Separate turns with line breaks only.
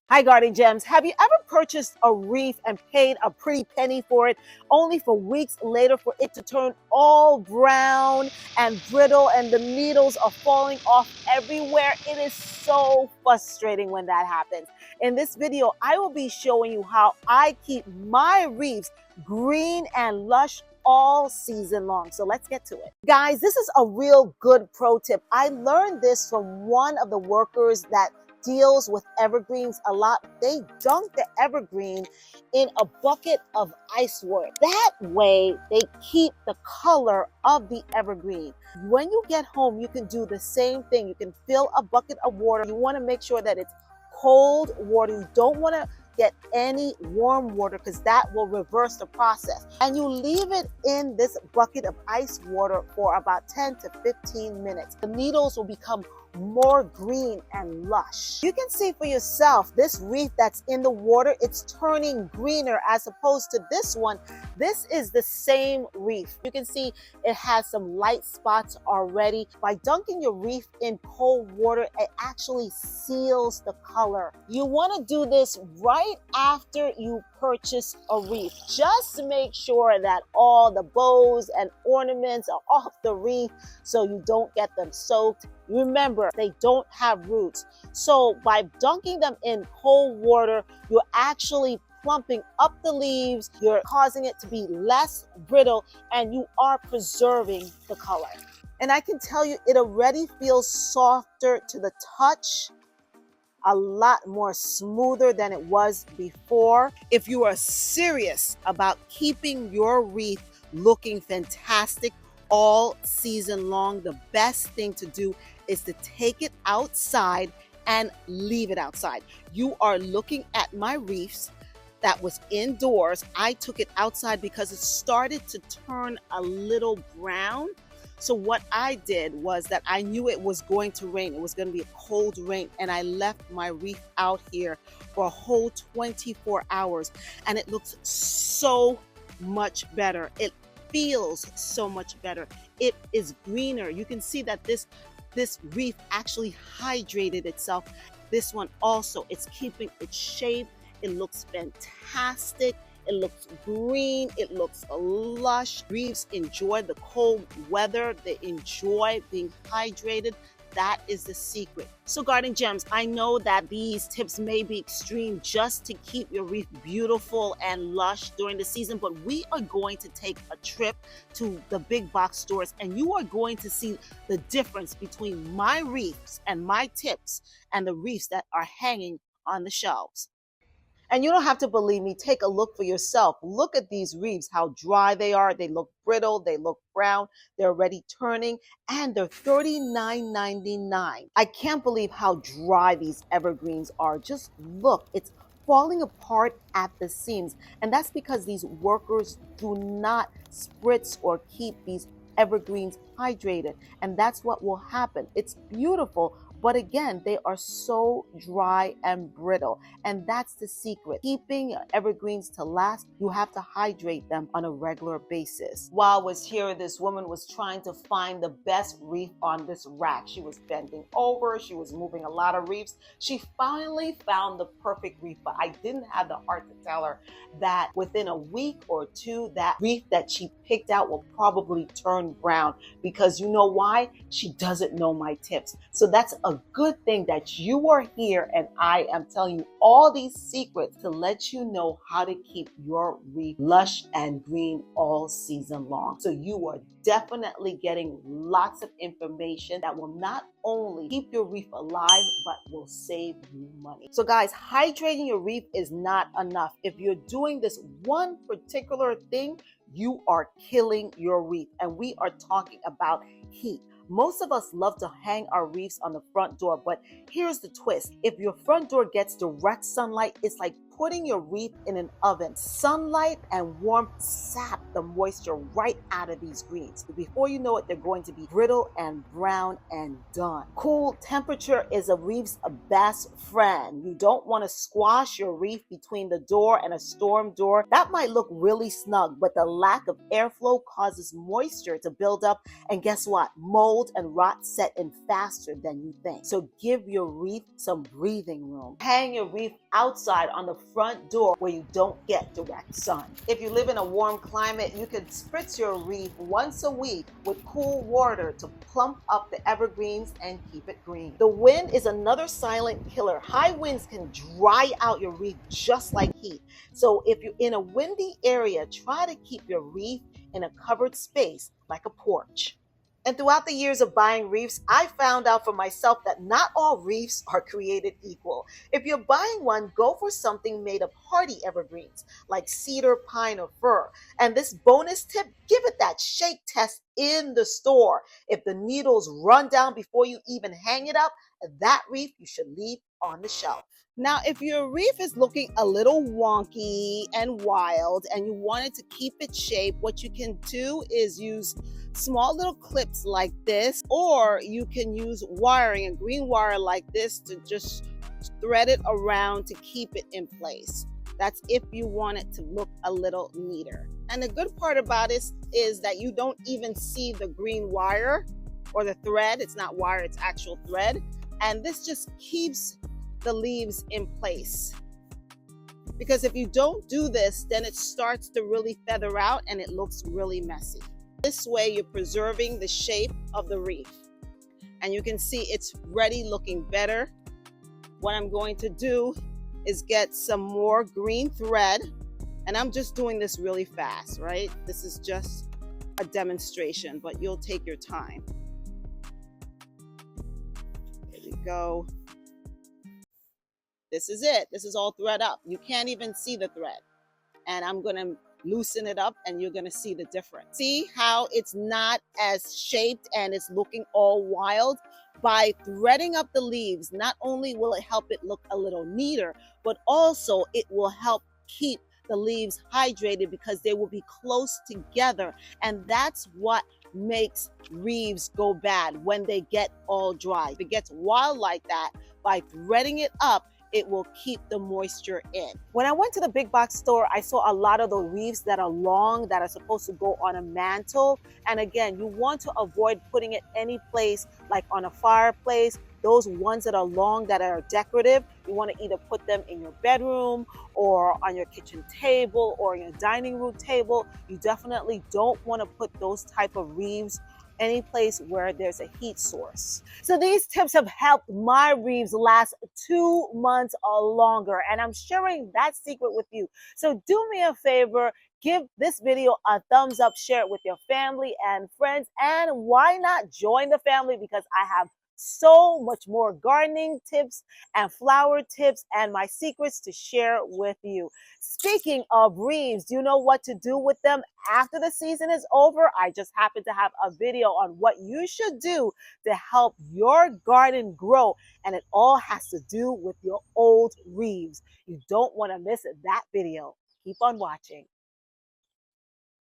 Hi, Garden Gems. Have you ever purchased a wreath and paid a pretty penny for it, only for weeks later for it to turn all brown and brittle and the needles are falling off everywhere? It is so frustrating when that happens. In this video, I will be showing you how I keep my wreaths green and lush all season long. So let's get to it. Guys, this is a real good pro tip. I learned this from one of the workers that deals with evergreens a lot. They dunk the evergreen in a bucket of ice water. That way they keep the color of the evergreen. When you get home, you can do the same thing. You can fill a bucket of water. You want to make sure that it's cold water. You don't want to get any warm water because that will reverse the process. And you leave it in this bucket of ice water for about 10 to 15 minutes. The needles will become more green and lush. You can see for yourself, this wreath that's in the water, it's turning greener as opposed to this one. This is the same wreath. You can see it has some light spots already. By dunking your wreath in cold water, it actually seals the color. You want to do this right after you purchase a wreath. Just make sure that all the bows and ornaments are off the wreath so you don't get them soaked. Remember, they don't have roots. So by dunking them in cold water, you're actually plumping up the leaves, you're causing it to be less brittle, and you are preserving the color. And I can tell you, it already feels softer to the touch, a lot more smoother than it was before. If you are serious about keeping your wreath looking fantastic all season long, the best thing to do is to take it outside and leave it outside. You are looking at my wreaths that was indoors. I took it outside because it started to turn a little brown. So what I did was that I knew it was going to rain. It was going to be a cold rain, and I left my wreath out here for a whole 24 hours, and it looks so much better. It feels so much better. It is greener. You can see that this wreath actually hydrated itself. This one also, it's keeping its shape. It looks fantastic. It looks green. It looks lush. Wreaths enjoy the cold weather. They enjoy being hydrated. That is the secret. So Garden Gems, I know that these tips may be extreme just to keep your wreath beautiful and lush during the season, but we are going to take a trip to the big box stores and you are going to see the difference between my wreaths and my tips and the wreaths that are hanging on the shelves. And you don't have to believe me. Take a look for yourself. Look at these wreaths, how dry they are. They look brittle. They look brown. They're already turning, and they're $39.99. I can't believe how dry these evergreens are. Just look. It's falling apart at the seams. And that's because these workers do not spritz or keep these evergreens hydrated. And that's what will happen. It's beautiful, but again, they are so dry and brittle. And that's the secret. Keeping your evergreens to last, you have to hydrate them on a regular basis. While I was here, this woman was trying to find the best wreath on this rack. She was bending over. She was moving a lot of wreaths. She finally found the perfect wreath, but I didn't have the heart to tell her that within a week or two, that wreath that she picked out will probably turn brown, because you know why? She doesn't know my tips. So that's a good thing that you are here and I am telling you all these secrets to let you know how to keep your wreath lush and green all season long. So you are definitely getting lots of information that will not only keep your wreath alive, but will save you money. So guys, hydrating your wreath is not enough. If you're doing this one particular thing, you are killing your wreath. And we are talking about heat. Most of us love to hang our wreaths on the front door, but here's the twist. If your front door gets direct sunlight, it's like putting your wreath in an oven. Sunlight and warmth sap the moisture right out of these greens. Before you know it, they're going to be brittle and brown and done. Cool temperature is a wreath's best friend. You don't want to squash your wreath between the door and a storm door. That might look really snug, but the lack of airflow causes moisture to build up, and guess what? Mold and rot set in faster than you think. So give your wreath some breathing room. Hang your wreath outside on the front door where you don't get direct sun. If you live in a warm climate, you can spritz your wreath once a week with cool water to plump up the evergreens and keep it green. The wind is another silent killer. High winds can dry out your wreath just like heat. So if you're in a windy area, try to keep your wreath in a covered space like a porch. And throughout the years of buying wreaths, I found out for myself that not all wreaths are created equal. If you're buying one, go for something made of hardy evergreens like cedar, pine, or fir. And this bonus tip, give it that shake test in the store. If the needles run down before you even hang it up, that wreath you should leave on the shelf. Now, if your wreath is looking a little wonky and wild and you wanted to keep its shape, what you can do is use small little clips like this, or you can use wiring, a green wire like this, to just thread it around to keep it in place. That's if you want it to look a little neater. And the good part about this is that you don't even see the green wire or the thread. It's not wire, it's actual thread. And this just keeps the leaves in place. Because if you don't do this, then it starts to really feather out and it looks really messy. This way you're preserving the shape of the wreath. And you can see it's ready, looking better. What I'm going to do is get some more green thread. And I'm just doing this really fast, right? This is just a demonstration, but you'll take your time. There we go. This is it. This is all thread up. You can't even see the thread. And I'm going to loosen it up and you're going to see the difference. See how it's not as shaped and it's looking all wild? By threading up the leaves, not only will it help it look a little neater, but also it will help keep the leaves hydrated because they will be close together. And that's what makes wreaths go bad when they get all dry. If it gets wild like that, by threading it up, it will keep the moisture in. When I went to the big box store, I saw a lot of the wreaths that are long, that are supposed to go on a mantle. And again, you want to avoid putting it any place like on a fireplace. Those ones that are long, that are decorative, you want to either put them in your bedroom or on your kitchen table or your dining room table. You definitely don't want to put those type of wreaths any place where there's a heat source. So these tips have helped my wreaths last 2 months or longer, and I'm sharing that secret with you. So do me a favor, give this video a thumbs up, share it with your family and friends, and why not join the family, because I have so much more gardening tips and flower tips and my secrets to share with you. Speaking of wreaths, do you know what to do with them after the season is over? I just happen to have a video on what you should do to help your garden grow, and it all has to do with your old wreaths. You don't want to miss that video. Keep on watching.